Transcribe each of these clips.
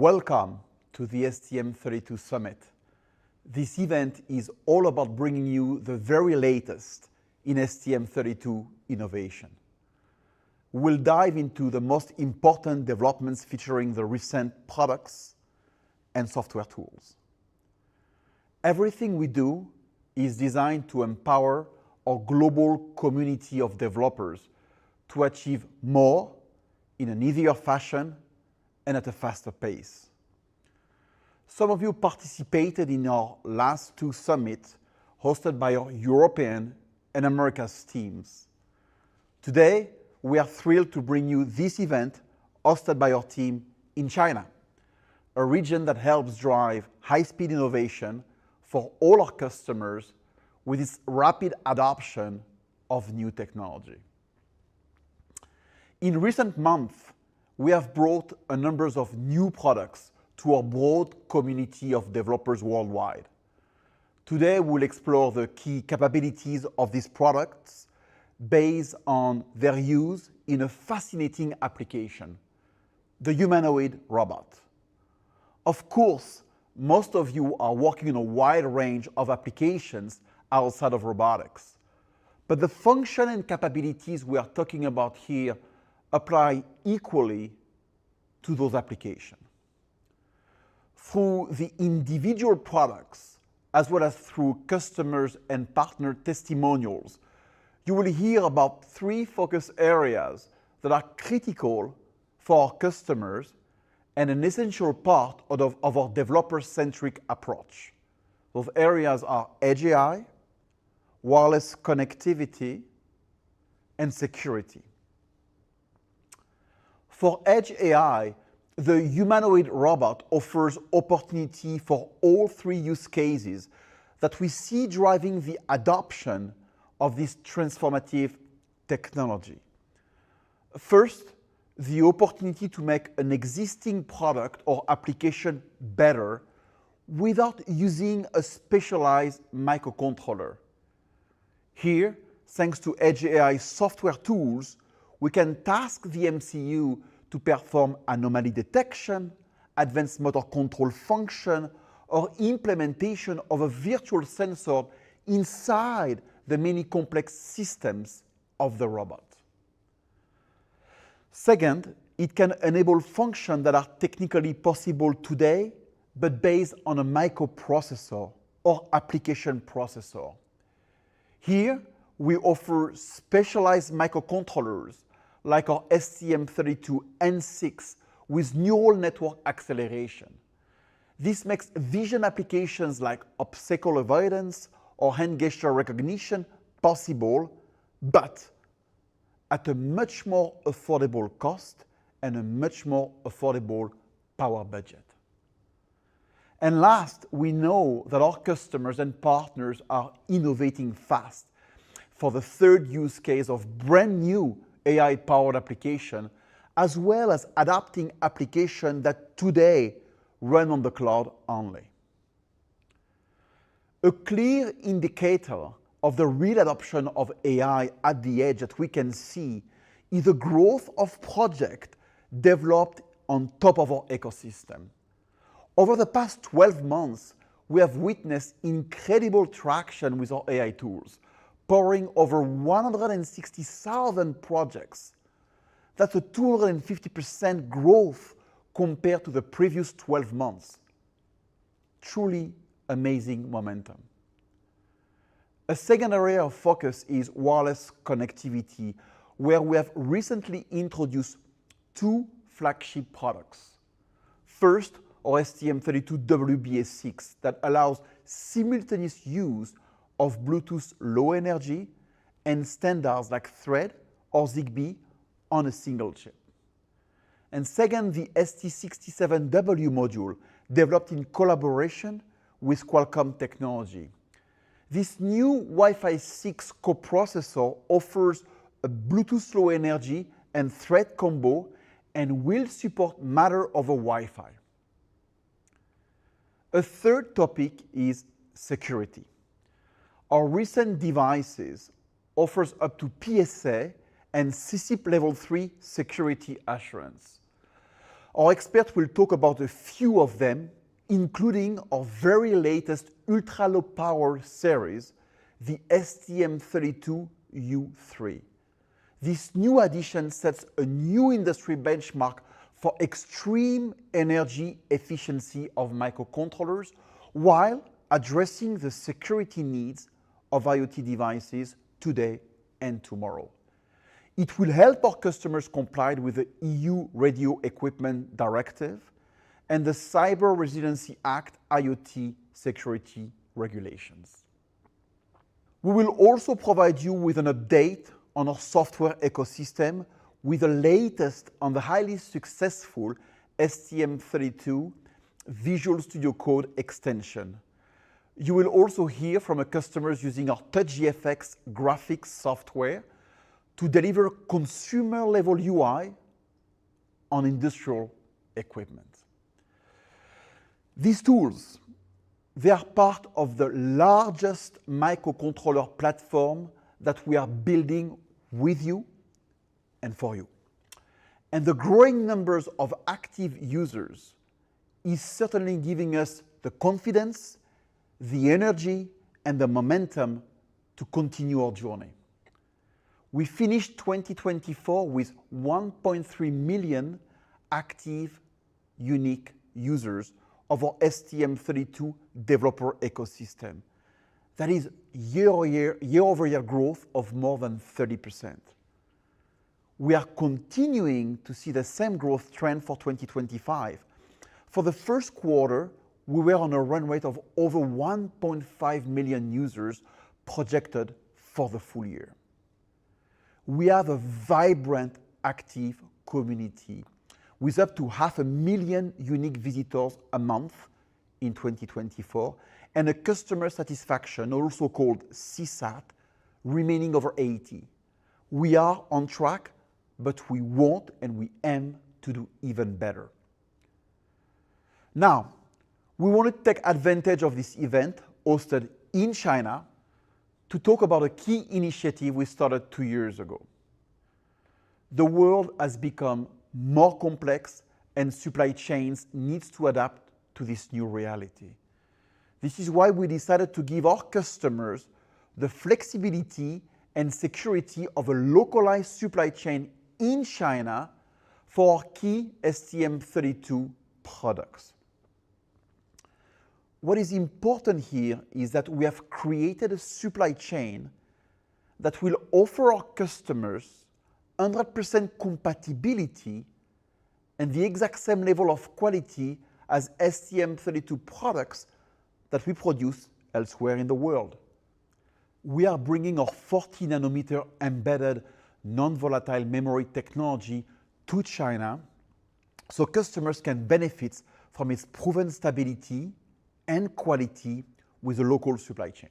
Welcome to the STM32 Summit. This event is all about bringing you the very latest in STM32 innovation. We'll dive into the most important developments featuring the recent products and software tools. Everything we do is designed to empower our global community of developers to achieve more in an easier fashion and at a faster pace. Some of you participated in our last two summits hosted by our European and Americas teams. Today, we are thrilled to bring you this event hosted by our team in China, a region that helps drive high-speed innovation for all our customers with its rapid adoption of new technology. In recent months, we have brought a number of new products to our broad community of developers worldwide. Today, we'll explore the key capabilities of these products based on their use in a fascinating application, the humanoid robot. Of course, most of you are working on a wide range of applications outside of robotics, but the function and capabilities we are talking about here apply equally to those applications. Through the individual products, as well as through customers and partner testimonials, you will hear about three focus areas that are critical for our customers and an essential part of our developer-centric approach. Those areas are Edge AI, wireless connectivity, and security. For Edge AI, the humanoid robot offers opportunity for all three use cases that we see driving the adoption of this transformative technology. First, the opportunity to make an existing product or application better without using a specialized microcontroller. Here, thanks to Edge AI software tools, we can task the MCU to perform anomaly detection, advanced motor control function, or implementation of a virtual sensor inside the many complex systems of the robot. Second, it can enable functions that are technically possible today, but based on a microprocessor or application processor. Here, we offer specialized microcontrollers like our STM32N6 with neural network acceleration. This makes vision applications like obstacle avoidance or hand gesture recognition possible, but at a much more affordable cost and a much more affordable power budget. And last, we know that our customers and partners are innovating fast for the third use case of brand new AI-powered application, as well as adapting applications that today run on the cloud only. A clear indicator of the real adoption of AI at the edge that we can see is the growth of projects developed on top of our ecosystem. Over the past 12 months, we have witnessed incredible traction with our AI tools, powering over 160,000 projects. That's a 250% growth compared to the previous 12 months. Truly amazing momentum. A second area of focus is wireless connectivity, where we have recently introduced two flagship products. First, our STM32 WBA6 that allows simultaneous use of Bluetooth low energy and standards like Thread or Zigbee on a single chip. And second, the ST67W module developed in collaboration with Qualcomm technology. This new Wi-Fi 6 coprocessor offers a Bluetooth low energy and Thread combo and will support Matter over Wi-Fi. A third topic is security. Our recent devices offers up to PSA and CCIP Level 3 security assurance. Our experts will talk about a few of them, including our very latest ultra-low power series, the STM32U3. This new addition sets a new industry benchmark for extreme energy efficiency of microcontrollers while addressing the security needs of IoT devices today and tomorrow. It will help our customers comply with the EU Radio Equipment Directive and the Cyber Resiliency Act IoT security regulations. We will also provide you with an update on our software ecosystem with the latest on the highly successful STM32 Visual Studio Code extension. You will also hear from our customers using our TouchGFX graphics software to deliver consumer-level UI on industrial equipment. These tools, they are part of the largest microcontroller platform that we are building with you and for you. And the growing numbers of active users is certainly giving us the confidence, the energy, and the momentum to continue our journey. We finished 2024 with 1.3 million active unique users of our STM32 developer ecosystem. That is year-over-year growth of more than 30%. We are continuing to see the same growth trend for 2025. For the first quarter, we were on a run rate of over 1.5 million users projected for the full year. We have a vibrant, active community with up to 500,000 unique visitors a month in 2024 and a customer satisfaction, also called CSAT, remaining over 80. We are on track, but we want and we aim to do even better. Now, we want to take advantage of this event hosted in China to talk about a key initiative we started 2 years ago. The world has become more complex and supply chains needs to adapt to this new reality. This is why we decided to give our customers the flexibility and security of a localized supply chain in China for our key STM32 products. What is important here is that we have created a supply chain that will offer our customers 100% compatibility and the exact same level of quality as STM32 products that we produce elsewhere in the world. We are bringing our 40 nanometer embedded non-volatile memory technology to China so customers can benefit from its proven stability and quality with a local supply chain.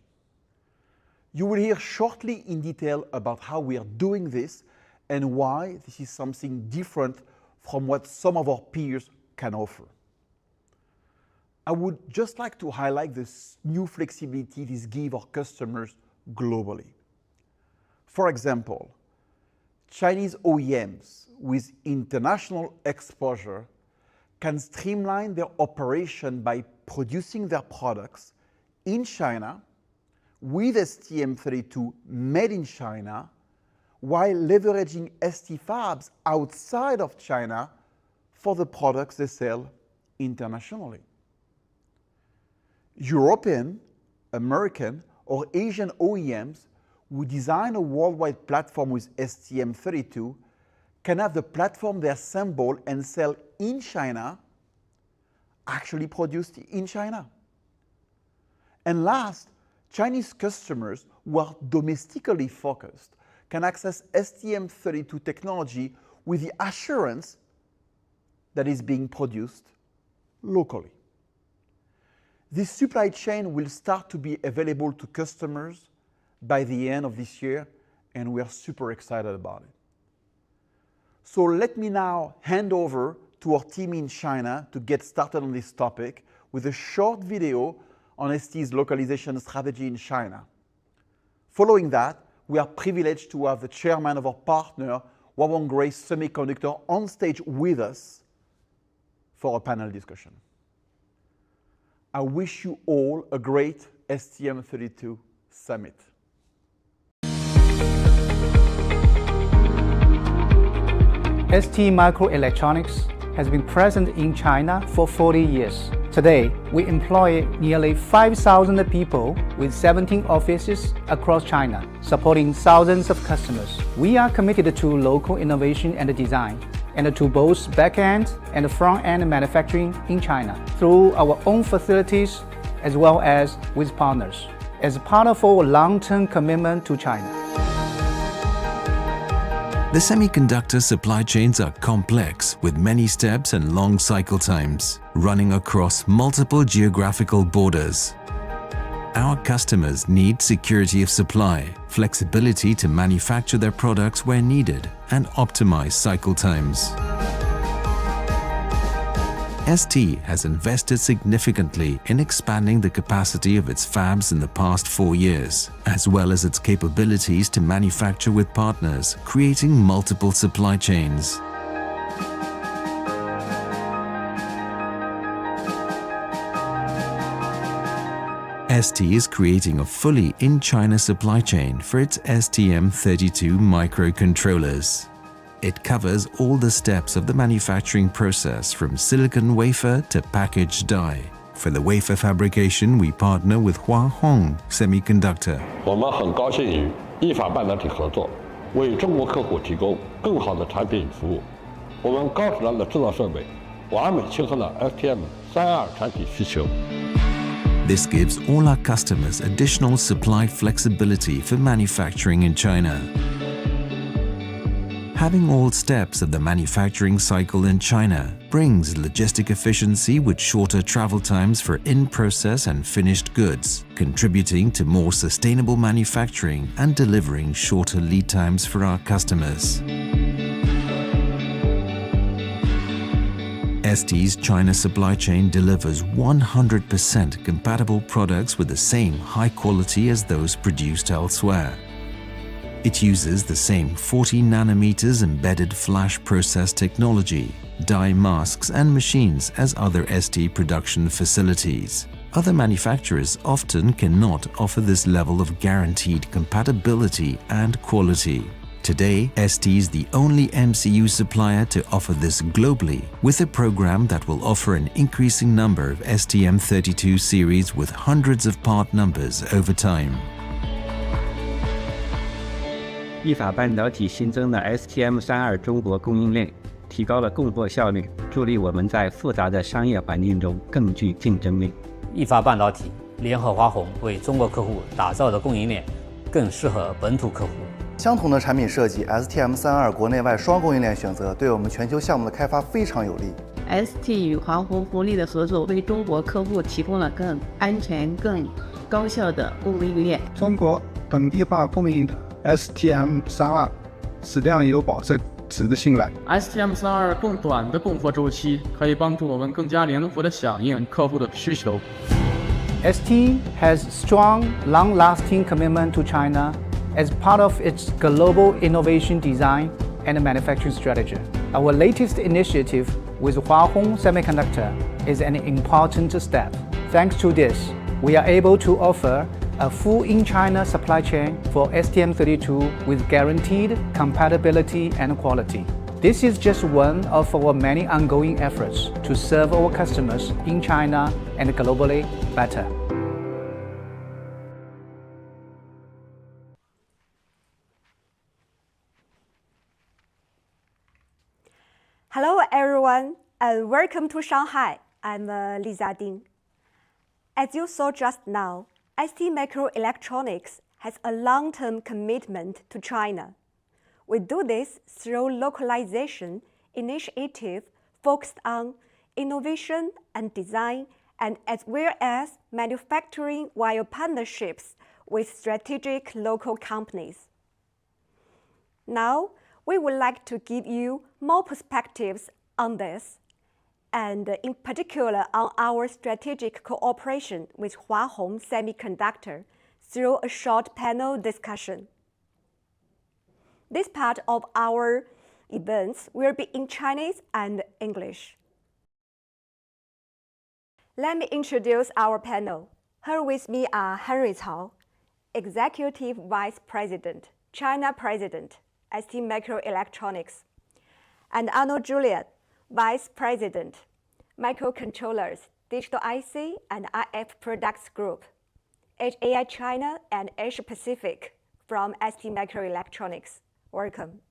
You will hear shortly in detail about how we are doing this and why this is something different from what some of our peers can offer. I would just like to highlight this new flexibility this gives our customers globally. For example, Chinese OEMs with international exposure can streamline their operation by producing their products in China with STM32 made in China while leveraging ST fabs outside of China for the products they sell internationally. European, American, or Asian OEMs who design a worldwide platform with STM32 can have the platform they assemble and sell in China actually produced in China. And last, Chinese customers who are domestically focused can access STM32 technology with the assurance that is being produced locally. This supply chain will start to be available to customers by the end of this year, and we are super excited about it. So let me now hand over to our team in China to get started on this topic with a short video on ST's localization strategy in China. Following that, we are privileged to have the chairman of our partner, Huawei Grace Semiconductor, on stage with us for a panel discussion. I wish you all a great STM32 Summit. STMicroelectronics has been present in China for 40 years. Today, we employ nearly 5,000 people with 17 offices across China, supporting thousands of customers. We are committed to local innovation and design, and to both back-end and front-end manufacturing in China through our own facilities as well as with partners, as part of our long-term commitment to China. The semiconductor supply chains are complex with many steps and long cycle times, running across multiple geographical borders. Our customers need security of supply, flexibility to manufacture their products where needed, and optimize cycle times. ST has invested significantly in expanding the capacity of its fabs in the past 4 years, as well as its capabilities to manufacture with partners, creating multiple supply chains. ST is creating a fully in-China supply chain for its STM32 microcontrollers. It covers all the steps of the manufacturing process from silicon wafer to packaged die. For the wafer fabrication, we partner with Huahong Semiconductor. 我们很高兴与意法半导体合作，为中国客户提供更好的产品服务。我们高质量的制造设备，完美契合了 STM32 产品需求。 This gives all our customers additional supply flexibility for manufacturing in China. Having all steps of the manufacturing cycle in China brings logistic efficiency with shorter travel times for in-process and finished goods, contributing to more sustainable manufacturing and delivering shorter lead times for our customers. ST's China supply chain delivers 100% compatible products with the same high quality as those produced elsewhere. It uses the same 40 nanometers embedded flash process technology, die masks and machines as other ST production facilities. Other manufacturers often cannot offer this level of guaranteed compatibility and quality. Today, ST is the only MCU supplier to offer this globally, with a program that will offer an increasing number of STM32 series with hundreds of part numbers over time. 意法半导体新增的 STM32 中国供应链，提高了供货效率，助力我们在复杂的商业环境中更具竞争力。意法半导体联合华虹为中国客户打造的供应链，更适合本土客户。相同的产品设计 ，STM32 国内外双供应链选择对我们全球项目的开发非常有利。ST 与华虹合力的合作，为中国客户提供了更安全、更高效的供应链。中国本地化供应的 STM32质量有保证，值得信赖。STM32更短的供货周期，可以帮助我们更加灵活地响应客户的需求。ST has strong, long-lasting commitment to China as part of its global innovation design and manufacturing strategy. Our latest initiative with Huahong Semiconductor is an important step. Thanks to this, we are able to offer a full in-China supply chain for STM32 with guaranteed compatibility and quality. This is just one of our many ongoing efforts to serve our customers in China and globally better. Hello everyone and welcome to Shanghai. I'm Lisa Ding. As you saw just now, STMicroelectronics has a long-term commitment to China. We do this through localization initiative focused on innovation and design, and as well as manufacturing via partnerships with strategic local companies. Now, we would like to give you more perspectives on this, and in particular on our strategic cooperation with Hua Hong Semiconductor through a short panel discussion. This part of our events will be in Chinese and English. Let me introduce our panel. Here with me are Henry Cao, Executive Vice President, China President, STMicroelectronics, and Arnold Julian, Vice President, Microcontrollers, Digital IC, and RF Products Group, HAI China and Asia Pacific from STMicroelectronics. Welcome.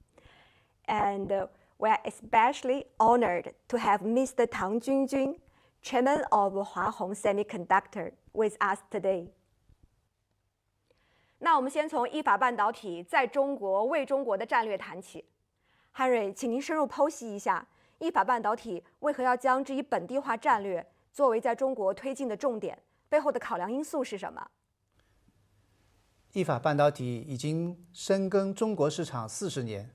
And we are especially honored to have Mr. Tang Junjun, Chairman of Hua Hong Semiconductor, with us today. 那我们先从依法半导体在中国为中国的战略谈起。汉瑞，请您深入剖析一下依法半导体为何要将这一本地化战略作为在中国推进的重点，背后的考量因素是什么？依法半导体已经深耕中国市场40年，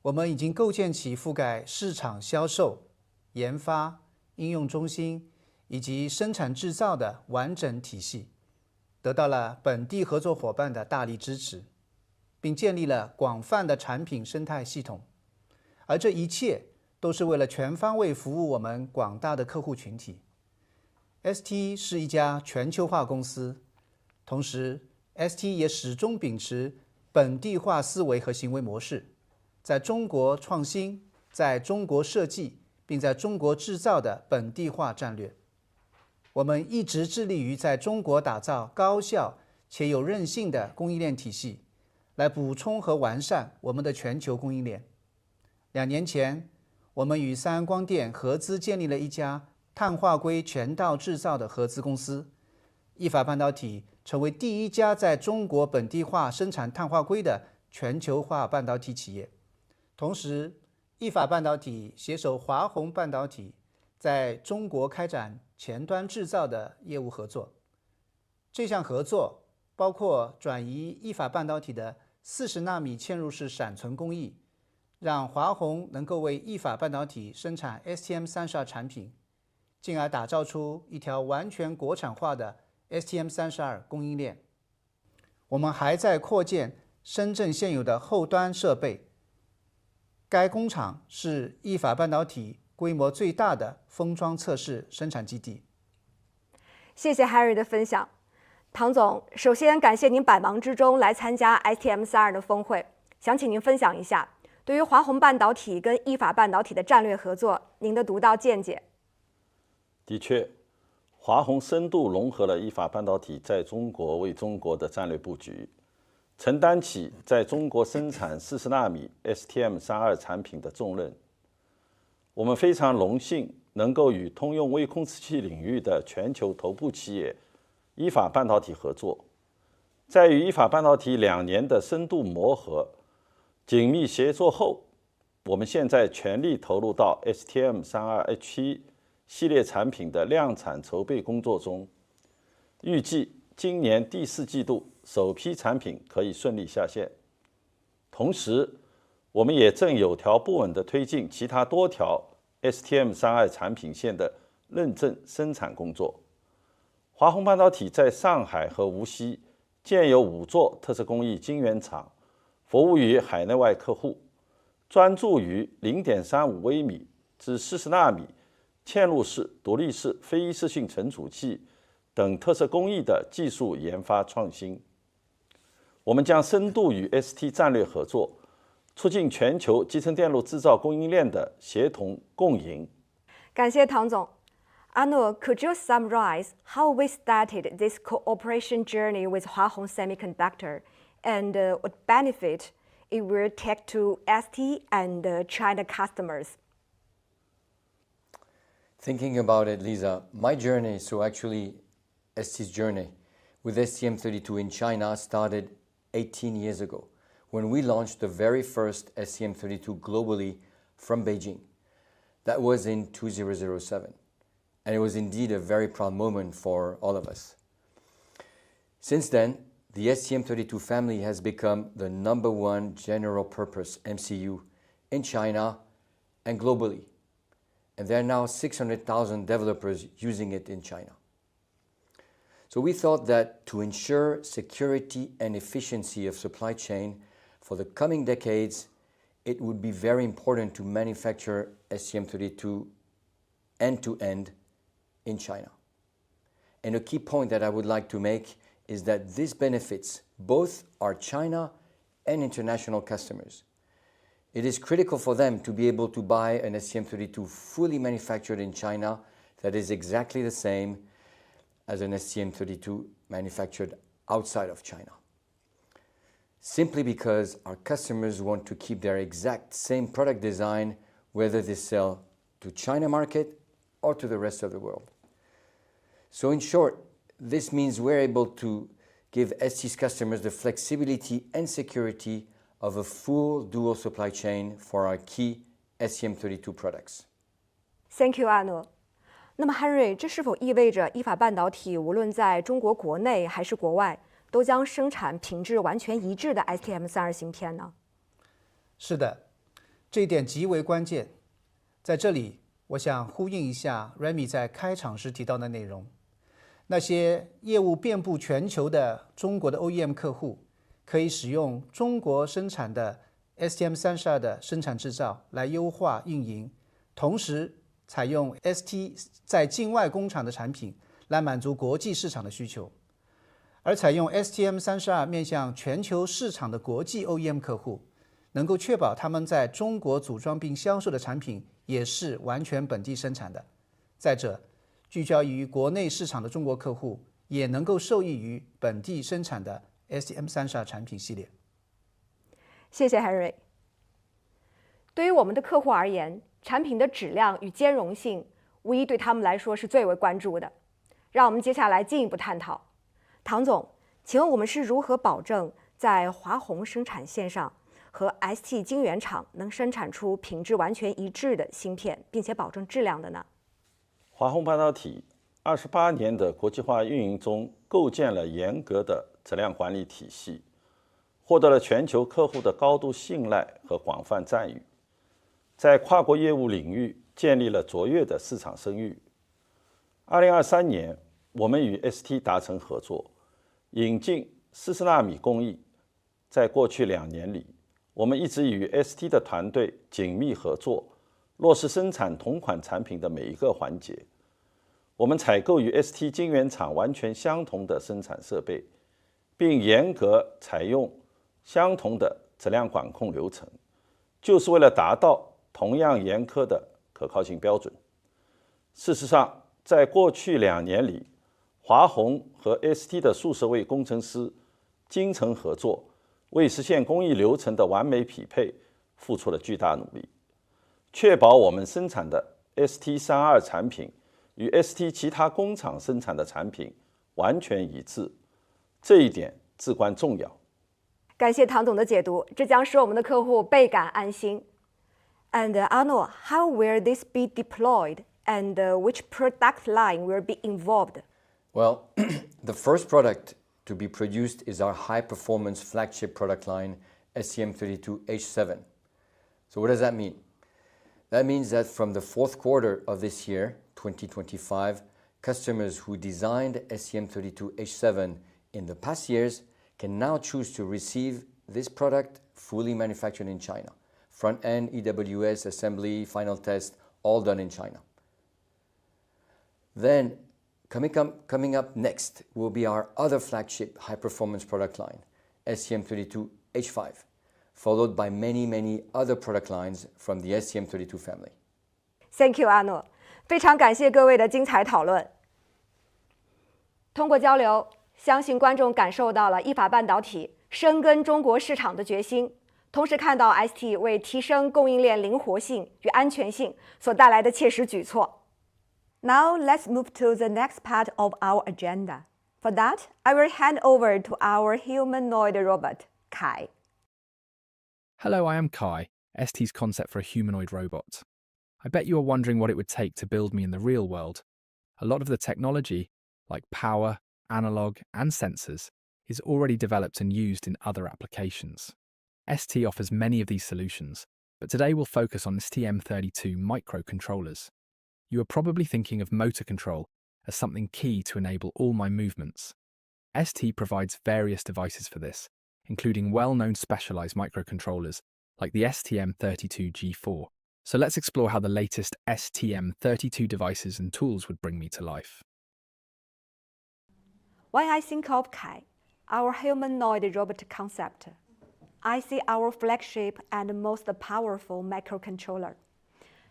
我们已经构建起覆盖市场销售、研发、应用中心以及生产制造的完整体系，得到了本地合作伙伴的大力支持，并建立了广泛的产品生态系统。而这一切都是为了全方位服务我们广大的客户群体。ST 是一家全球化公司，同时 ST 也始终秉持本地化思维和行为模式，在中国创新、在中国设计，并在中国制造的本地化战略。我们一直致力于在中国打造高效且有韧性的供应链体系，来补充和完善我们的全球供应链。2年前，我们与三安光电合资建立了一家碳化硅全道制造的合资公司，依法半导体成为第一家在中国本地化生产碳化硅的全球化半导体企业。同时，依法半导体携手华虹半导体在中国开展前端制造的业务合作。这项合作包括转移依法半导体的40纳米嵌入式闪存工艺，让华虹能够为依法半导体生产 STM32 产品，进而打造出一条完全国产化的 STM32 供应链。我们还在扩建深圳现有的后端设备，该工厂是依法半导体规模最大的封装测试生产基地。谢谢 Harry 的分享。唐总，首先感谢您百忙之中来参加 STM32 的峰会，想请您分享一下对于华虹半导体跟依法半导体的战略合作，您的独到见解。的确，华虹深度融合了依法半导体在中国为中国的战略布局，承担起在中国生产40纳米 STM32 产品的重任。我们非常荣幸能够与通用微控制器领域的全球头部企业依法半导体合作，在与依法半导体2年的深度磨合、紧密协作后，我们现在全力投入到 STM32H1 系列产品的量产筹备工作中，预计今年第4季度首批产品可以顺利下线。同时，我们也正有条不紊地推进其他多条 STM32 产品线的认证生产工作。华虹半导体在上海和无锡建有5座特色工艺晶圆厂，服务于海内外客户，专注于 0.35 微米至40纳米嵌入式、独立式、非一次性存储器等特色工艺的技术研发创新。我们将深度与 ST 战略合作，促进全球集成电路制造供应链的协同共赢。感谢唐总。Arnaud, could you summarize how we started this cooperation journey with Hua Hong Semiconductor and what benefit it will take to ST and China customers? Thinking about it, Lisa, my journey, so actually ST's journey with STM32 in China started 18 years ago when we launched the very first STM32 globally from Beijing. That was in 2007. And it was indeed a very proud moment for all of us. Since then, the STM32 family has become the #1 general purpose MCU in China and globally. And there are now 600,000 developers using it in China. So we thought that to ensure security and efficiency of supply chain for the coming decades, it would be very important to manufacture STM32 end-to-end in China. And a key point that I would like to make is that this benefits both our China and international customers. It is critical for them to be able to buy an STM32 fully manufactured in China that is exactly the same as an STM32 manufactured outside of China. Simply because our customers want to keep their exact same product design whether they sell to China market or to the rest of the world. So in short, this means we're able to give ST's customers the flexibility and security of a full dual supply chain for our key STM32 products. Thank you, Arnaud. 那么汉瑞，这是否意味着依法半导体无论在中国国内还是国外，都将生产品质完全一致的 STM32芯片呢？是的，这一点极为关键。在这里，我想呼应一下 Remy 在开场时提到的内容。那些业务遍布全球的中国的 OEM 客户，可以使用中国生产的 STM32的生产制造来优化运营，同时采用 ST 在境外工厂的产品来满足国际市场的需求。而采用 STM32 面向全球市场的国际 OEM 客户，能够确保他们在中国组装并销售的产品也是完全本地生产的。再者，聚焦于国内市场的中国客户也能够受益于本地生产的 STM32 产品系列。谢谢 Henry。对于我们的客户而言，产品的质量与兼容性无疑对他们来说是最为关注的。让我们接下来进一步探讨。唐总，请问我们是如何保证在华虹生产线上和 ST 晶圆厂能生产出品质完全一致的芯片，并且保证质量的呢？华虹半导体28年的国际化运营中，构建了严格的质量管理体系，获得了全球客户的高度信赖和广泛赞誉，在跨国业务领域建立了卓越的市场声誉。2023年，我们与 ST 达成合作，引进40纳米工艺。在过去2年里，我们一直与 ST 的团队紧密合作，落实生产同款产品的每一个环节。我们采购与 ST 晶圆厂完全相同的生产设备，并严格采用相同的质量管控流程，就是为了达到同样严苛的可靠性标准。事实上，在过去2年里，华虹和 ST 的数十位工程师精诚合作，为实现工艺流程的完美匹配付出了巨大努力，确保我们生产的 ST32 产品与 ST 其他工厂生产的产品完全一致，这一点至关重要。感谢唐总的解读，这将使我们的客户倍感安心。And Arnaud, how will this be deployed, and which product line will be involved? Well, the first product to be produced is our high-performance flagship product line, STM32H7. So what does that mean? That means that from the fourth quarter of this year, 2025, customers who designed STM32H7 in the past years can now choose to receive this product fully manufactured in China. Front-end, EWS, assembly, final test, all done in China. Then, Coming up next will be our other flagship high-performance product line, STM32 H5, followed by many other product lines from the STM32 family. Thank you, 阿诺，非常感谢各位的精彩讨论。通过交流，相信观众感受到了意法半导体深耕中国市场的决心，同时看到 ST 为提升供应链灵活性与安全性所带来的切实举措。Now let's move to the next part of our agenda. For that, I will hand over to our humanoid robot, Kai. Hello, I am Kai, ST's concept for a humanoid robot. I bet you are wondering what it would take to build me in the real world. A lot of the technology, like power, analog, and sensors, is already developed and used in other applications. ST offers many of these solutions, but today we'll focus on STM32 microcontrollers. You are probably thinking of motor control as something key to enable all my movements. ST provides various devices for this, including well-known specialized microcontrollers like the STM32 G4. So let's explore how the latest STM32 devices and tools would bring me to life. When I think of Kai, our humanoid robot concept, I see our flagship and most powerful microcontroller,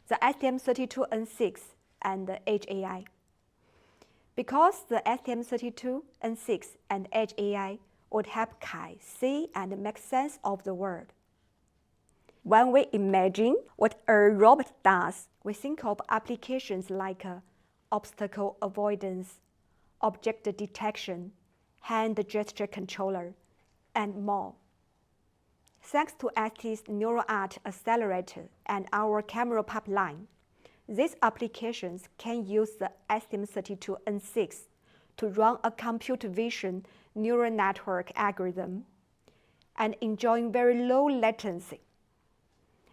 the STM32N6 and the Edge AI. Because the STM32N6 and Edge AI would help Kai see and make sense of the world. When we imagine what a robot does, we think of applications like obstacle avoidance, object detection, hand gesture controller, and more. Thanks to ST's Neural Art Accelerator and our camera pipeline, these applications can use the STM32N6 to run a computer vision neural network algorithm and enjoying very low latency,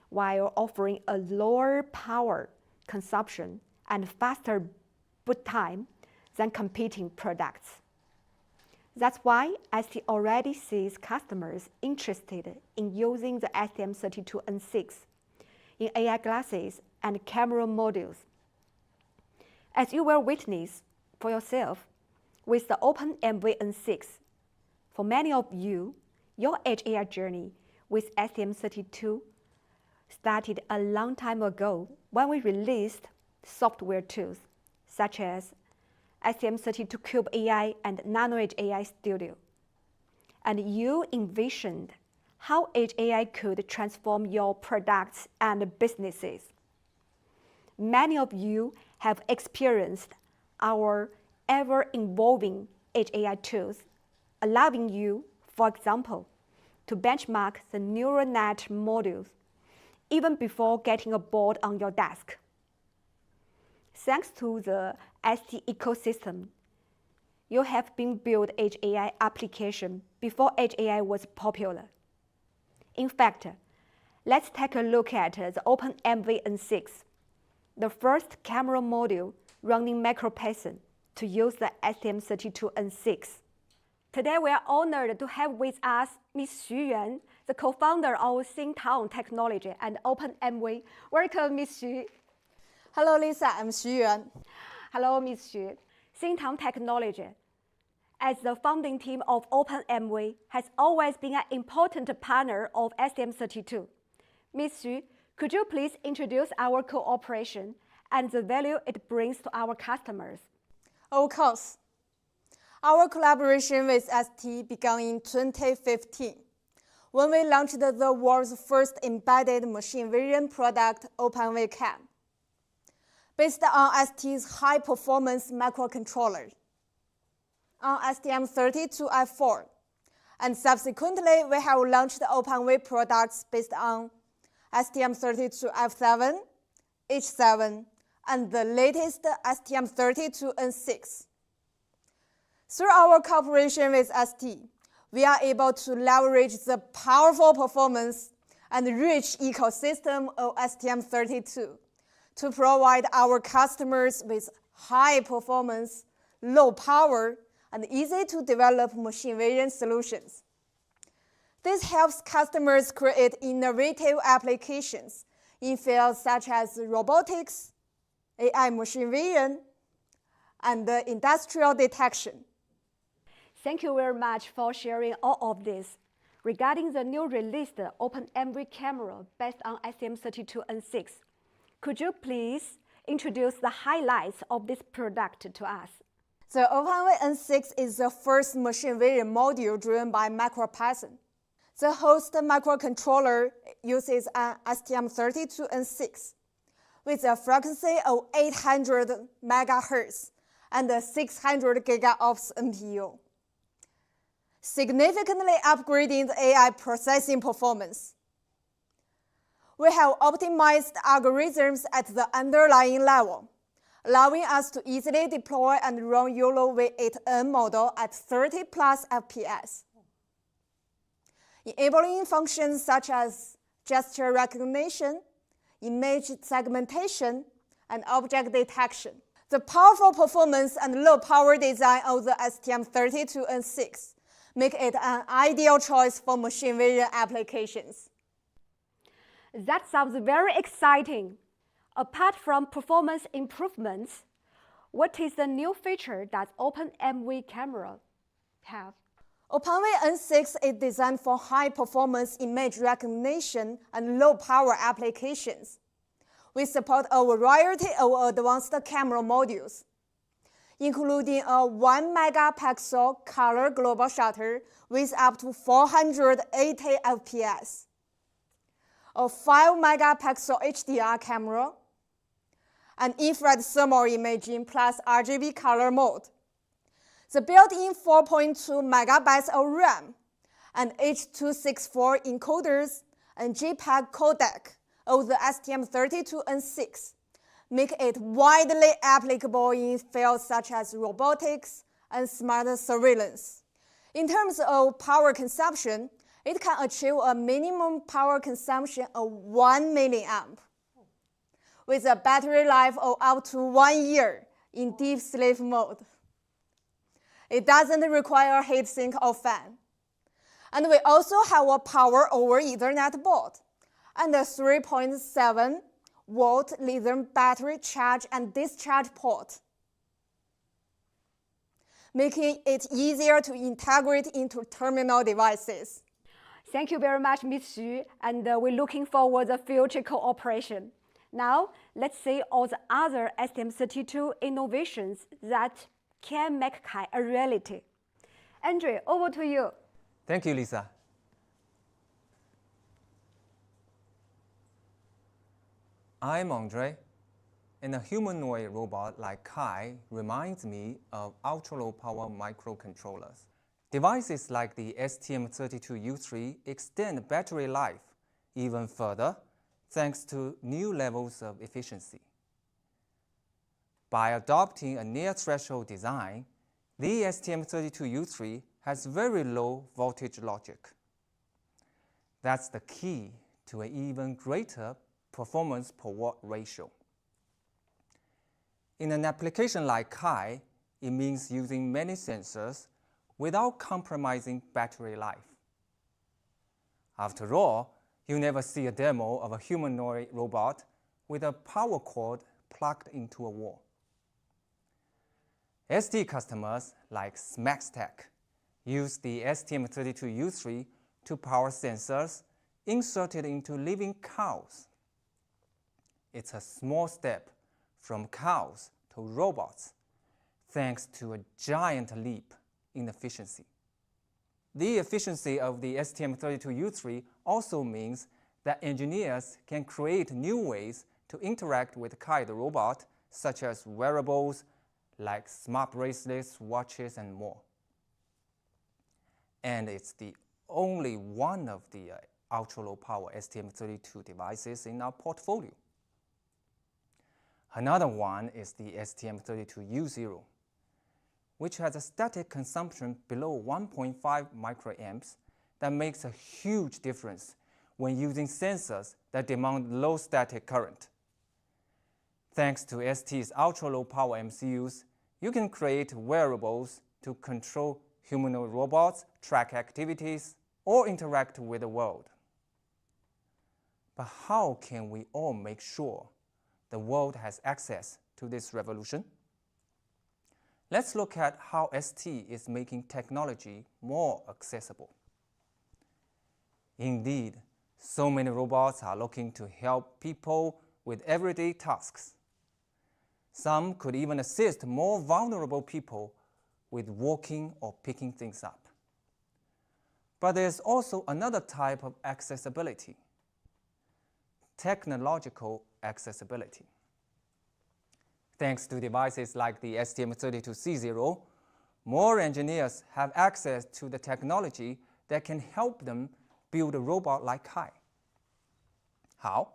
while offering a lower power consumption and faster boot time than competing products. That's why ST already sees customers interested in using the STM32N6 in AI glasses and camera modules. As you will witness for yourself with the OpenMV N6, for many of you, your Edge AI journey with STM32 started a long time ago when we released software tools such as STM32 Cube AI and Nano Edge AI Studio. And you envisioned how Edge AI could transform your products and businesses. Many of you have experienced our ever-evolving Edge AI tools, allowing you, for example, to benchmark the neural net modules even before getting a board on your desk. Thanks to the ST ecosystem, you have been built Edge AI application before Edge AI was popular. In fact, let's take a look at the OpenMV N6, the first camera module running MicroPython to use the STM32N6. Today we are honored to have with us Ms. Xu Yuan, the co-founder of Xintang Technology and OpenMV. Welcome, Ms. Xu. Hello, Lisa. I'm Xu Yuan. Hello, Ms. Xu. Xintang Technology, as the founding team of OpenMV, has always been an important partner of STM32. Ms. Xu, could you please introduce our cooperation and the value it brings to our customers? Of course. Our collaboration with ST began in 2015, when we launched the world's first embedded machine vision product, OpenMV Cam, based on ST's high-performance microcontroller, on STM32F4, and subsequently we have launched OpenMV products based on STM32F7, H7, and the latest STM32N6. Through our cooperation with ST, we are able to leverage the powerful performance and rich ecosystem of STM32 to provide our customers with high performance, low power, and easy to develop machine vision solutions. This helps customers create innovative applications in fields such as robotics, AI machine vision, and industrial detection. Thank you very much for sharing all of this. Regarding the new released OpenMV camera based on STM32 and 6, could you please introduce the highlights of this product to us? The OpenMV N6 is the first machine vision module driven by MicroPython. The host microcontroller uses an STM32 and 6 with a frequency of 800 MHz and a 600 GHz NPU, significantly upgrading the AI processing performance. We have optimized algorithms at the underlying level, allowing us to easily deploy and run YOLO V8N model at 30+ FPS, enabling functions such as gesture recognition, image segmentation, and object detection. The powerful performance and low power design of the STM32 and 6 make it an ideal choice for machine vision applications. That sounds very exciting. Apart from performance improvements, what is the new feature that OpenMV camera have? OpenMV N6 is designed for high-performance image recognition and low-power applications. We support a variety of advanced camera modules, including a 1 megapixel color global shutter with up to 480 FPS, a 5 megapixel HDR camera, and infrared thermal imaging plus RGB color mode. The built-in 4.2 megabytes of RAM and H.264 encoders and JPEG codec of the STM32 and 6 make it widely applicable in fields such as robotics and smart surveillance. In terms of power consumption, it can achieve a minimum power consumption of 1 milliamp, with a battery life of up to 1 year in deep sleep mode. It doesn't require heatsink or fan. And we also have a power over Ethernet board and a 3.7 volt lithium battery charge and discharge port, making it easier to integrate into terminal devices. Thank you very much, Ms. Xu, and we're looking forward to future cooperation. Now, let's see all the other STM32 innovations that can make Kai a reality. Andre, over to you. Thank you, Lisa. I'm Andre, and a humanoid robot like Kai reminds me of ultra-low power microcontrollers. Devices like the STM32U3 extend battery life even further thanks to new levels of efficiency. By adopting a near-threshold design, the STM32U3 has very low voltage logic. That's the key to an even greater performance per watt ratio. In an application like Kai, it means using many sensors without compromising battery life. After all, you never see a demo of a humanoid robot with a power cord plugged into a wall. ST customers like SmaxTech use the STM32U3 to power sensors inserted into living cows. It's a small step from cows to robots, thanks to a giant leap in efficiency. The efficiency of the STM32U3 also means that engineers can create new ways to interact with Kai the robot, such as wearables like smart bracelets, watches, and more. And it's the only one of the ultra-low power STM32 devices in our portfolio. Another one is the STM32U0, which has a static consumption below 1.5 microamps that makes a huge difference when using sensors that demand low static current. Thanks to ST's ultra-low power MCUs, you can create wearables to control humanoid robots, track activities, or interact with the world. But how can we all make sure the world has access to this revolution? let's look at how ST is making technology more accessible. Indeed, so many robots are looking to help people with everyday tasks. Some could even assist more vulnerable people with walking or picking things up. But there's also another type of accessibility: technological accessibility. Thanks to devices like the STM32 C0, more engineers have access to the technology that can help them build a robot like Kai. How?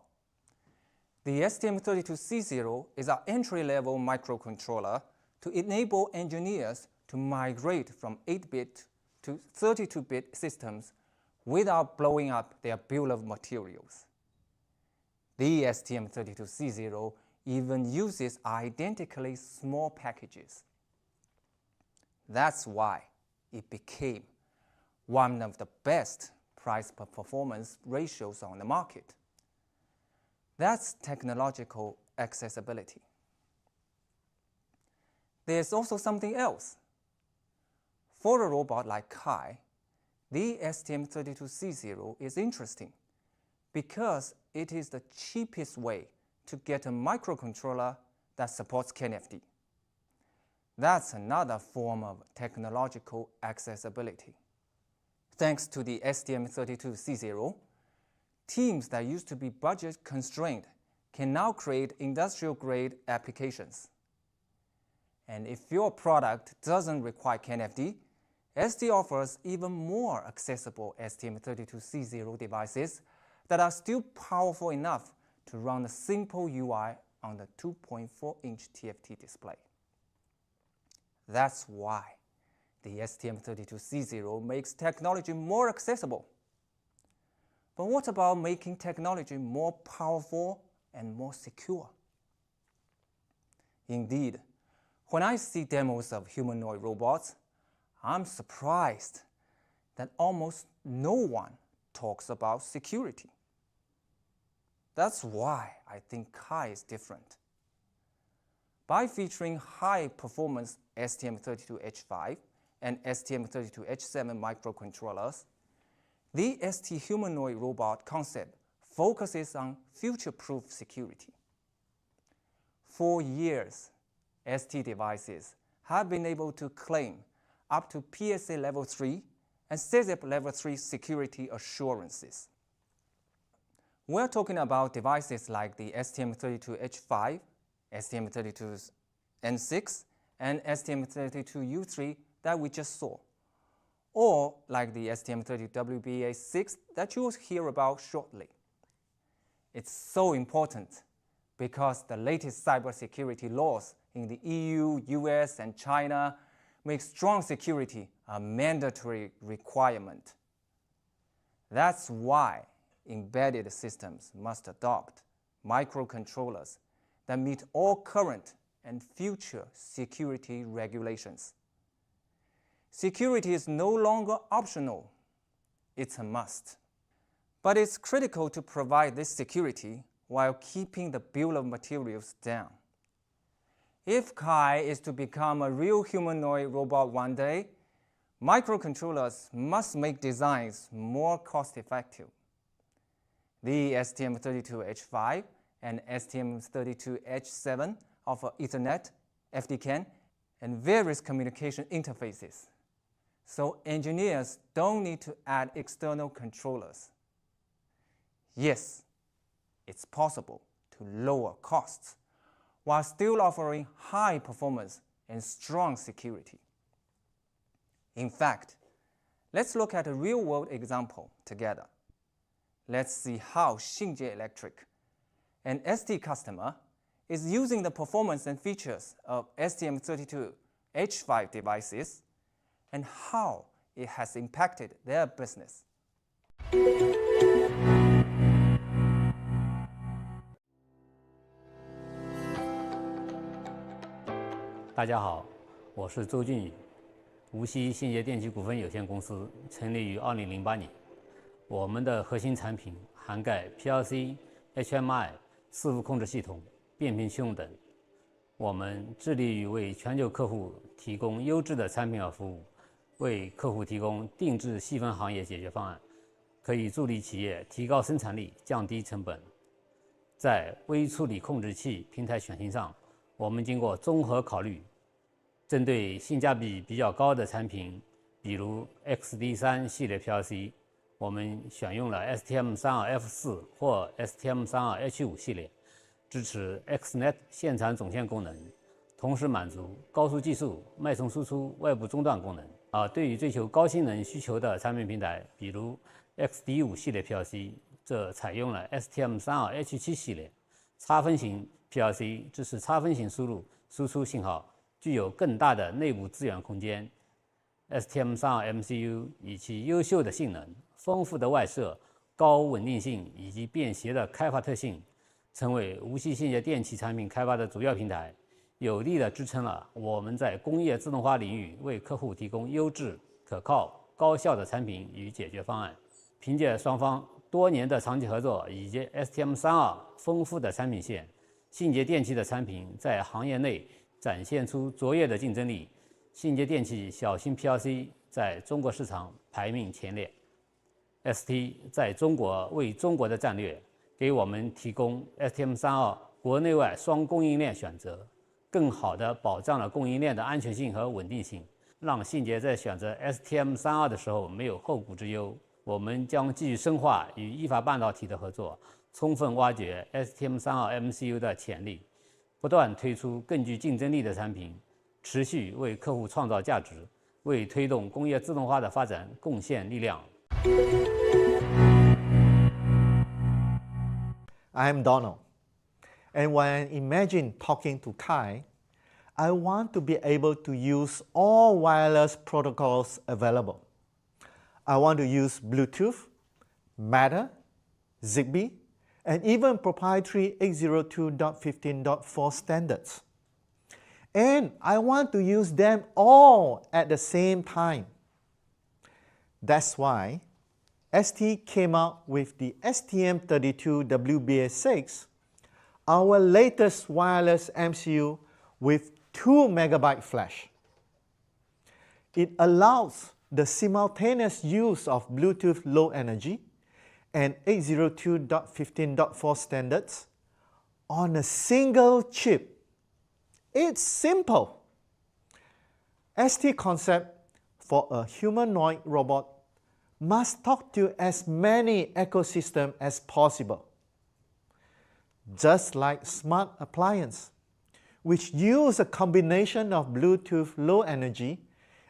The STM32 C0 is our entry-level microcontroller to enable engineers to migrate from 8-bit to 32-bit systems without blowing up their bill of materials. The STM32 C0 even uses identically small packages. That's why it became one of the best price per performance ratios on the market. That's technological accessibility. There's also something else. For a robot like Kai, the STM32 C0 is interesting because it is the cheapest way to get a microcontroller that supports KNFD. That's another form of technological accessibility. Thanks to the STM32 C0, teams that used to be budget constrained can now create industrial-grade applications. And if your product doesn't require KNFD, ST offers even more accessible STM32 C0 devices that are still powerful enough to run a simple UI on the 2.4-inch TFT display. That's why the STM32 C0 makes technology more accessible. But what about making technology more powerful and more secure? Indeed, when I see demos of humanoid robots, I'm surprised that almost no one talks about security. That's why I think Kai is different. By featuring high-performance STM32H5 and STM32H7 microcontrollers, the ST humanoid robot concept focuses on future-proof security. For years, ST devices have been able to claim up to PSA Level 3 and CESIP Level 3 security assurances. We're talking about devices like the STM32H5, STM32N6, and STM32U3 that we just saw, or like the STM32WBA6 that you will hear about shortly. It's so important because the latest cybersecurity laws in the EU, US, and China make strong security a mandatory requirement. That's why embedded systems must adopt microcontrollers that meet all current and future security regulations. Security is no longer optional, it's a must. But it's critical to provide this security while keeping the bill of materials down. If Kai is to become a real humanoid robot one day, microcontrollers must make designs more cost-effective. The STM32H5 and STM32H7 offer Ethernet, FDCAN, and various communication interfaces. So engineers don't need to add external controllers. Yes, it's possible to lower costs while still offering high performance and strong security. In fact, let's look at a real-world example together. Let's see how Xingjie Electric, an ST customer, is using the performance and features of STM32H5 devices and how it has impacted their business. 大家好，我是周俊宇，无锡信捷电机股份有限公司成立于2008年。我们的核心产品涵盖 PLC、HMI、伺服控制系统、变频驱动等。我们致力于为全球客户提供优质的产品和服务，为客户提供定制细分行业解决方案，可以助力企业提高生产力、降低成本。在微处理控制器平台选型上，我们经过综合考虑，针对性价比比较高的产品，比如 XD3 系列 PLC， 我们选用了 STM32F4 或 STM32H5 系列，支持 XNet 线传总线功能，同时满足高速计数、脉冲输出、外部中断功能。对于追求高性能需求的产品平台，比如 XD5 系列 PLC， 这采用了 STM32H7 系列差分型 PLC， 支持差分型输入输出信号，具有更大的内部资源空间。STM32MCU 以其优秀的性能、丰富的外设、高稳定性以及便携的开发特性，成为无锡信节电气产品开发的主要平台，有力地支撑了我们在工业自动化领域为客户提供优质、可靠、高效的产品与解决方案。凭借双方多年的长期合作以及 STM32丰富的产品线，信节电气的产品在行业内展现出卓越的竞争力。信节电气小型 PLC 在中国市场排名前列。ST 在中国为中国的战略，给我们提供 STM32国内外双供应链选择，更好地保障了供应链的安全性和稳定性，让信节在选择 STM32的时候没有后顾之忧。我们将继续深化与意法半导体的合作，充分挖掘 STM32MCU 的潜力，不断推出更具竞争力的产品，持续为客户创造价值，为推动工业自动化的发展贡献力量。I'm Donald, and when I imagine talking to Kai, I want to be able to use all wireless protocols available. I want to use Bluetooth, Matter, Zigbee, and even proprietary 802.15.4 standards. And I want to use them all at the same time. That's why ST came out with the STM32 WBA6, our latest wireless MCU with 2 MB flash. It allows the simultaneous use of Bluetooth Low Energy and 802.15.4 standards on a single chip. It's simple. ST concept for a humanoid robot must talk to as many ecosystems as possible. Just like smart appliances, which use a combination of Bluetooth Low Energy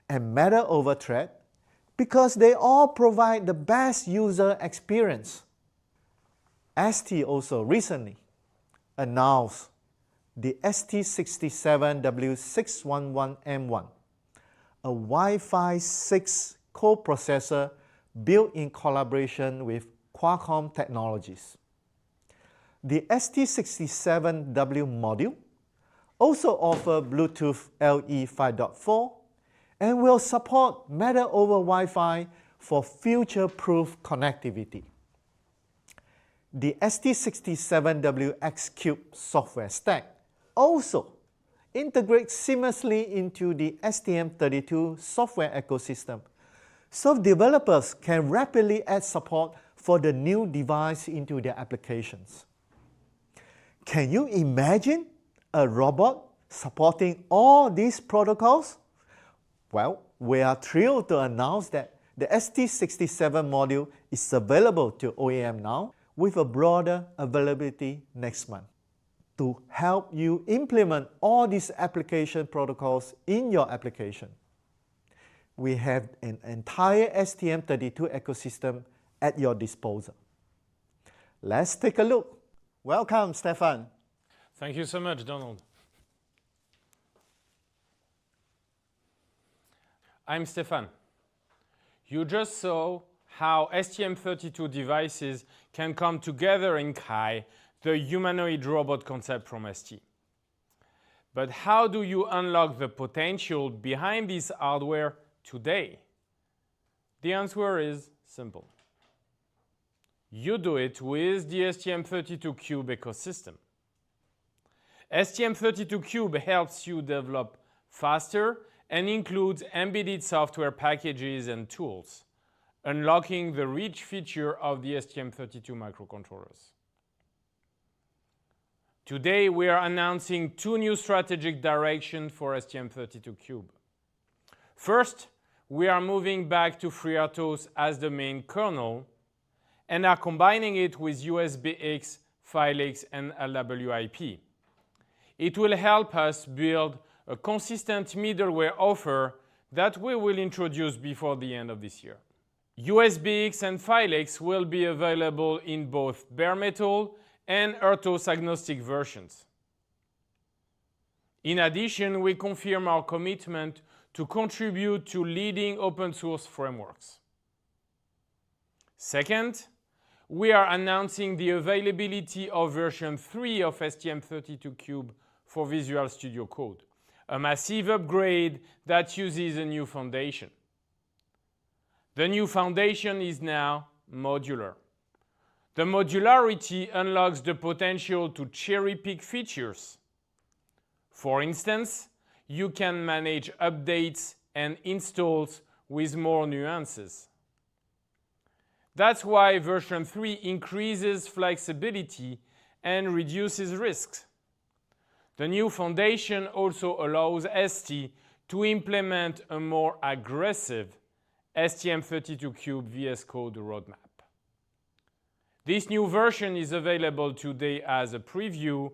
and Matter over Thread, because they all provide the best user experience. ST also recently announced the ST67W611M1, a Wi-Fi 6 coprocessor built in collaboration with Qualcomm Technologies. The ST67W module also offers Bluetooth LE 5.4 and will support Matter over Wi-Fi for future-proof connectivity. The ST67W X-Cube software stack also integrates seamlessly into the STM32 software ecosystem, so developers can rapidly add support for the new device into their applications. Can you imagine a robot supporting all these protocols? Well, we are thrilled to announce that the ST67 module is available to OEM now, with a broader availability next month. To help you implement all these application protocols in your application, we have an entire STM32 ecosystem at your disposal. Let's take a look. Welcome, Stefan. Thank you so much, Donald. I'm Stefan. You just saw how STM32 devices can come together in Kai, the humanoid robot concept from ST. But how do you unlock the potential behind this hardware today? The answer is simple. You do it with the STM32 Cube ecosystem. STM32 Cube helps you develop faster and includes embedded software packages and tools, unlocking the rich feature of the STM32 microcontrollers. Today, we are announcing two new strategic directions for STM32 Cube. First, we are moving back to FreeRTOS as the main kernel and are combining it with USB-X, FileX, and LWIP. It will help us build a consistent middleware offer that we will introduce before the end of this year. USB-X and FileX will be available in both bare metal and RTOS agnostic versions. In addition, we confirm our commitment to contribute to leading open source frameworks. Second, we are announcing the availability of version 3 of STM32 Cube for Visual Studio Code, a massive upgrade that uses a new foundation. The new foundation is now modular. The modularity unlocks the potential to cherry-pick features. For instance, you can manage updates and installs with more nuances. That's why version 3 increases flexibility and reduces risks. The new foundation also allows ST to implement a more aggressive STM32 Cube VS Code roadmap. This new version is available today as a preview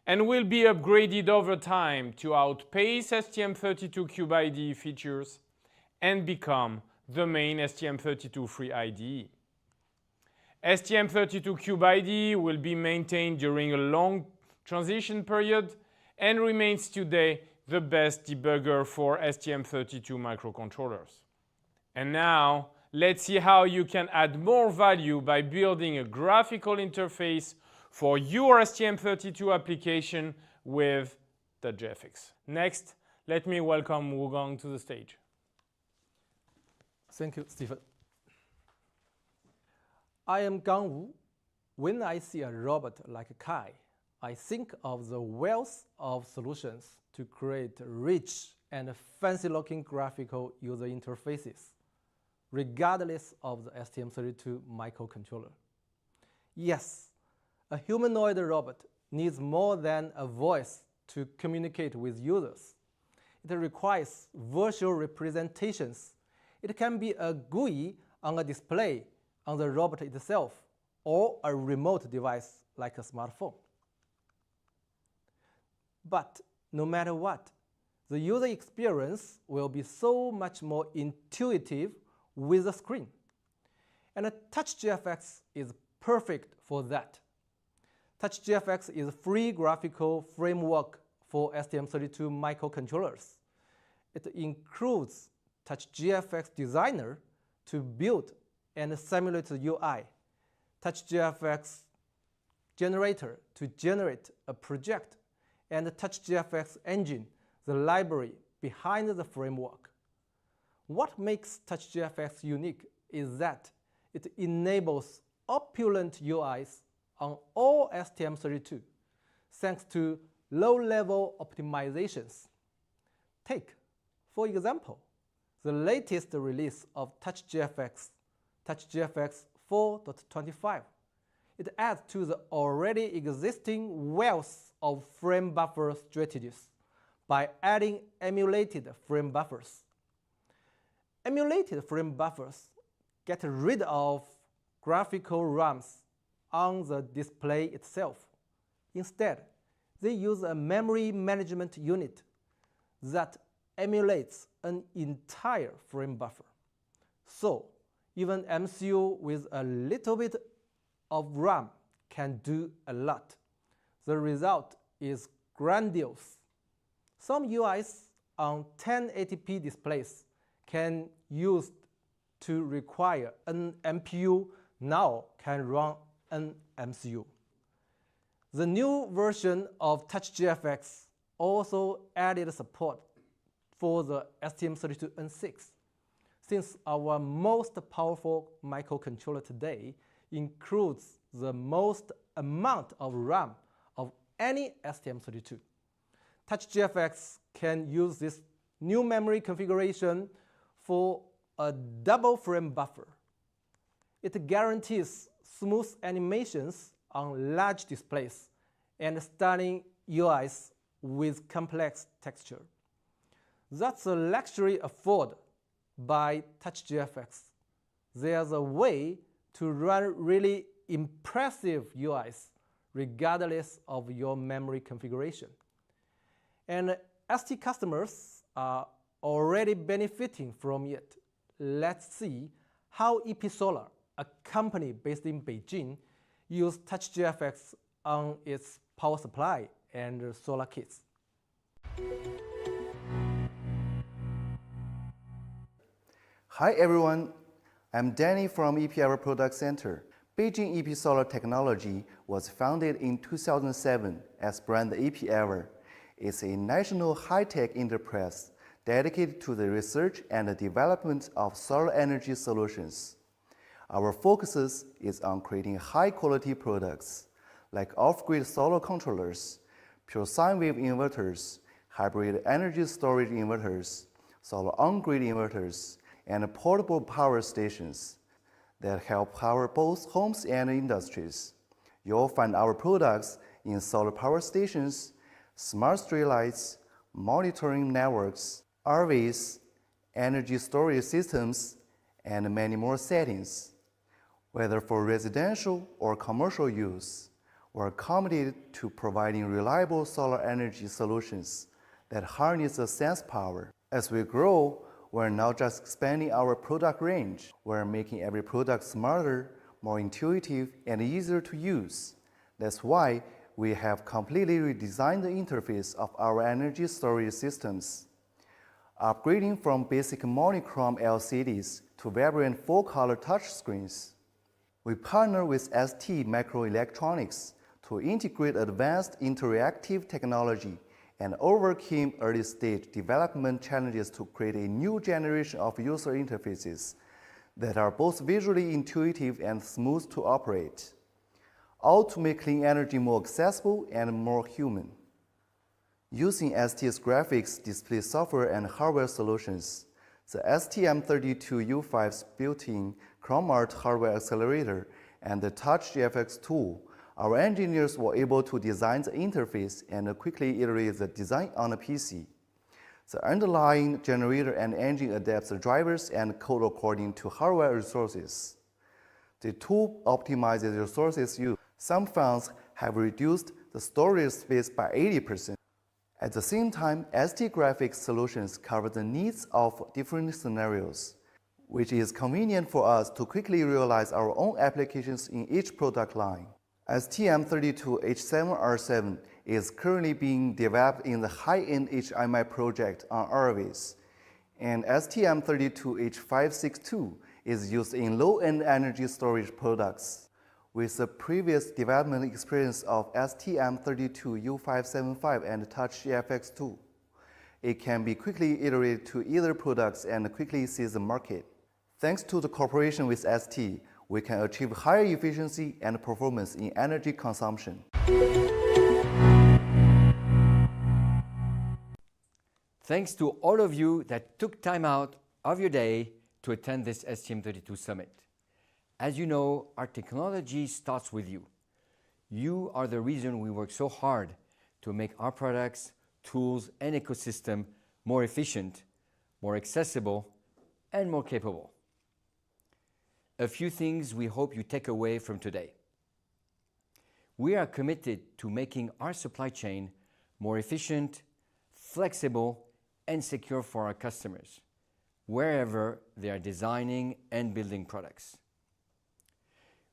and will be upgraded over time to outpace STM32 Cube IDE features and become the main STM32 free IDE. STM32 Cube IDE will be maintained during a long transition period and remains today the best debugger for STM32 microcontrollers. And now, let's see how you can add more value by building a graphical interface for your STM32 application with the GFX. Next, let me welcome Wugong to the stage. Thank you, Stephen. I am Gang Wu. When I see a robot like Kai, I think of the wealth of solutions to create rich and fancy-looking graphical user interfaces, regardless of the STM32 microcontroller. Yes, a humanoid robot needs more than a voice to communicate with users. It requires virtual representations. It can be a GUI on a display on the robot itself or a remote device like a smartphone. But no matter what, the user experience will be so much more intuitive with the screen. And TouchGFX is perfect for that. TouchGFX is a free graphical framework for STM32 microcontrollers. It includes TouchGFX Designer to build and simulate the UI, TouchGFX Generator to generate a project, and the TouchGFX Engine, the library behind the framework. What makes TouchGFX unique is that it enables opulent UIs on all STM32, thanks to low-level optimizations. Take, for example, the latest release of TouchGFX, TouchGFX 4.25. It adds to the already existing wealth of frame buffer strategies by adding emulated frame buffers. Emulated frame buffers get rid of graphical RAMs on the display itself. Instead, they use a memory management unit that emulates an entire frame buffer. So, even MCU with a little bit of RAM can do a lot. The result is grandiose. Some UIs on 1080p displays can use to require an MPU now can run an MCU. The new version of TouchGFX also added support for the STM32N6, since our most powerful microcontroller today includes the most amount of RAM of any STM32. TouchGFX can use this new memory configuration for a double frame buffer. It guarantees smooth animations on large displays and stunning UIs with complex texture. That's a luxury afforded by TouchGFX. There's a way to run really impressive UIs regardless of your memory configuration. And ST customers are already benefiting from it. Let's see how EP Solar, a company based in Beijing, used TouchGFX on its power supply and solar kits. Hi everyone, I'm Danny from EP Hour Product Center. Beijing EP Solar Technology was founded in 2007 as brand EP Hour. It's a national high-tech enterprise dedicated to the research and the development of solar energy solutions. Our focus is on creating high-quality products like off-grid solar controllers, pure sine wave inverters, hybrid energy storage inverters, solar on-grid inverters, and portable power stations that help power both homes and industries. You'll find our products in solar power stations, smart streetlights, monitoring networks, RVs, energy storage systems, and many more settings. Whether for residential or commercial use, we're committed to providing reliable solar energy solutions that harness the sense power. As we grow, we're not just expanding our product range, we're making every product smarter, more intuitive, and easier to use. That's why we have completely redesigned the interface of our energy storage systems. Upgrading from basic monochrome LCDs to vibrant full-color touchscreens. We partner with STMicroelectronics to integrate advanced interactive technology and overcame early-stage development challenges to create a new generation of user interfaces that are both visually intuitive and smooth to operate, all to make clean energy more accessible and more human. Using ST's graphics, display software, and hardware solutions, the STM32U5's built-in Chrome Art hardware accelerator and the TouchGFX tool, our engineers were able to design the interface and quickly iterate the design on a PC. The underlying generator and engine adapts the drivers and code according to hardware resources. The tool optimizes resources used. Some files have reduced the storage space by 80%. At the same time, ST graphics solutions cover the needs of different scenarios, which is convenient for us to quickly realize our own applications in each product line. STM32H7R7 is currently being developed in the high-end HMI project on RVs, and STM32H562 is used in low-end energy storage products. With the previous development experience of STM32U575 and TouchGFX2, it can be quickly iterated to either products and quickly seize the market. Thanks to the cooperation with ST, we can achieve higher efficiency and performance in energy consumption. Thanks to all of you that took time out of your day to attend this STM32 Summit. As you know, our technology starts with you. You are the reason we work so hard to make our products, tools, and ecosystem more efficient, more accessible, and more capable. A few things we hope you take away from today. We are committed to making our supply chain more efficient, flexible, and secure for our customers, wherever they are designing and building products.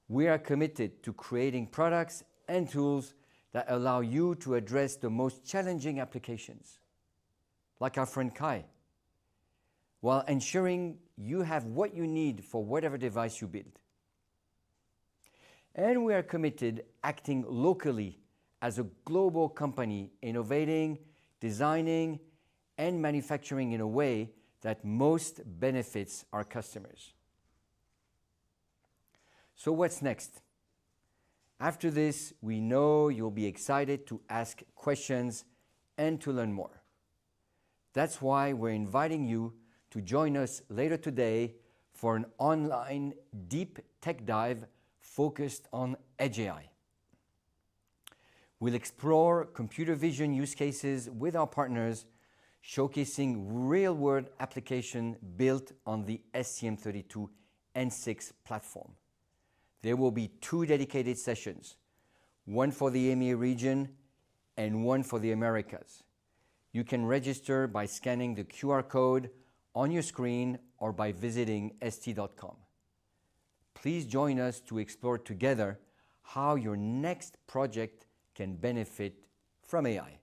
We are committed to creating products and tools that allow you to address the most challenging applications, like our friend Kai, while ensuring you have what you need for whatever device you build. And we are committed acting locally as a global company, innovating, designing, and manufacturing in a way that most benefits our customers. So what's next? After this, we know you'll be excited to ask questions and to learn more. That's why we're inviting you to join us later today for an online deep tech dive focused on Edge AI. We'll explore computer vision use cases with our partners, showcasing real-world application built on the STM32 N6 platform. There will be 2 dedicated sessions, one for the EMEA region and one for the Americas. You can register by scanning the QR code on your screen or by visiting st.com. Please join us to explore together how your next project can benefit from AI.